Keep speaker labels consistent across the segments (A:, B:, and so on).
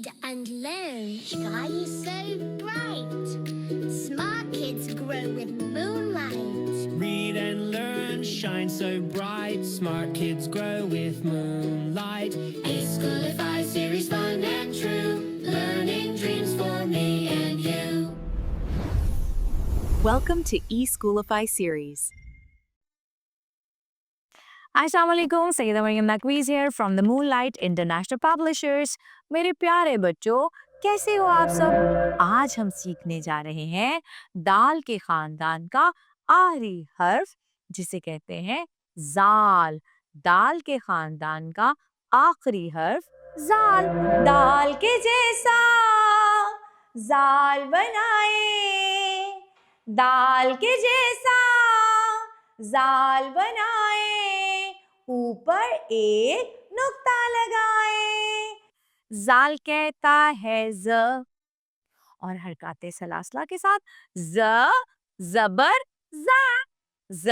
A: read and learn. Sky is so bright. Smart kids grow with moonlight.
B: Read and learn, shine so bright. Smart kids grow with moonlight. E-Schoolify series, fun and true. Learning dreams for me and you.
C: Welcome to E-Schoolify series. Assalamualaikum, Sayyida Maryam Naqviz here from the Moonlight International Publishers. मेरे प्यारे बच्चों, कैसे हो आप सब? आज हम सीखने जा रहे हैं दाल के खानदान का आखिरी हर्फ जिसे कहते हैं जाल। दाल के खानदान का आखिरी हर्फ जाल। दाल के जैसा जाल बनाए, दाल के जैसा जाल बनाए, ऊपर एक नुक्ता लगाए। जाल कहता है ज और हरकते सलासला के साथ ज जबर जा, ज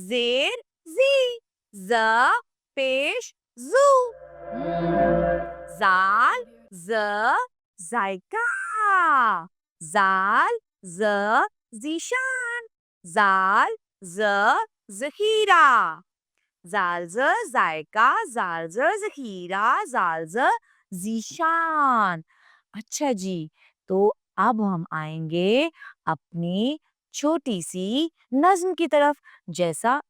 C: जेर जी, ज पेश जू। जाल ज जायका, जाल ज जीशान, जाल ज ज़ख़ीरा, जाल ज जायका, जाल ज ज़ख़ीरा, जाल ज ज़ीशान। अच्छा जी, तो अब हम आएंगे अपनी छोटी सी नज्म की तरफ। जैसा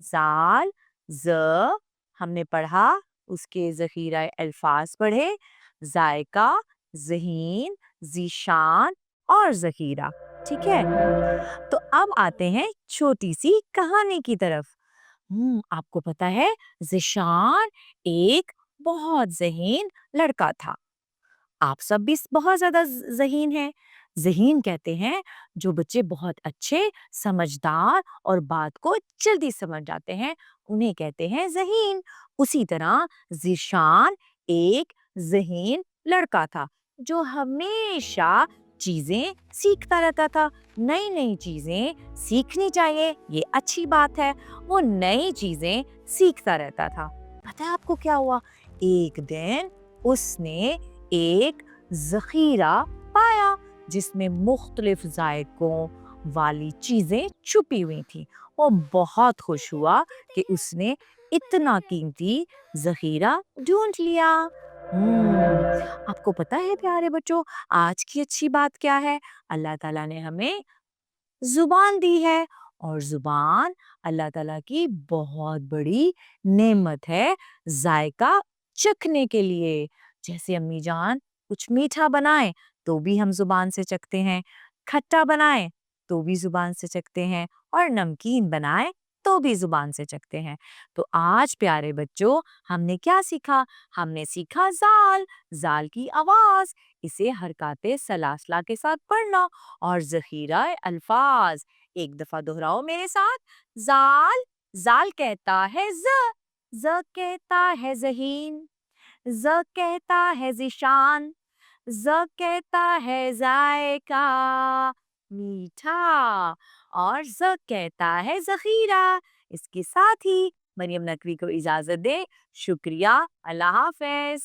C: जाल ज हमने पढ़ा, उसके ज़ख़ीरा अल्फाज पढ़े, जायका, ज़हीन, ज़ीशान और ज़ख़ीरा। ठीक है, तो अब आते हैं छोटी सी कहानी की तरफ। आपको पता है ज़ीशान एक बहुत ज़हीन लड़का था। आप सब भी बहुत ज्यादा ज़हीन हैं। ज़हीन कहते हैं जो बच्चे बहुत अच्छे, समझदार और बात को जल्दी समझ जाते हैं, उन्हें कहते हैं ज़हीन। उसी तरह ज़ीशान एक ज़हीन लड़का था जो हमेशा चीजें सीखता रहता था। नई नई चीजें सीखनी चाहिए, ये अच्छी बात है। वो नई चीजें सीखता रहता था। पता है आपको क्या हुआ? एक दिन उसने एक ज़ख़ीरा पाया जिसमें मुख्तलिफ जायकों वाली चीजें छुपी हुई थी। वो बहुत खुश हुआ कि उसने इतना कीमती ज़ख़ीरा ढूंढ लिया। आपको पता है प्यारे बच्चों, आज की अच्छी बात क्या है? अल्लाह ताला ने हमें जुबान दी है और जुबान अल्लाह ताला की बहुत बड़ी नेमत है जायका चखने के लिए। जैसे अम्मी जान कुछ मीठा बनाए तो भी हम जुबान से चखते हैं, खट्टा बनाए तो भी जुबान से चखते हैं और नमकीन बनाए तो भी जुबान से चखते हैं। तो आज प्यारे बच्चों हमने क्या सीखा? हमने सीखा जाल, जाल की आवाज, इसे हरकते सलासला के साथ पढ़ना और ज़ख़ीरा अल्फाज। एक दफा दोहराओ मेरे साथ। जाल, जाल कहता है ज कहता है ज़हीन, ज कहता है ज़ीशान, ज कहता है जायका मीठा और ज कहता है ज़ख़ीरा। इसके साथ ही मरियम नकवी को इजाजत दे। शुक्रिया, अल्लाह हाफ़िज़।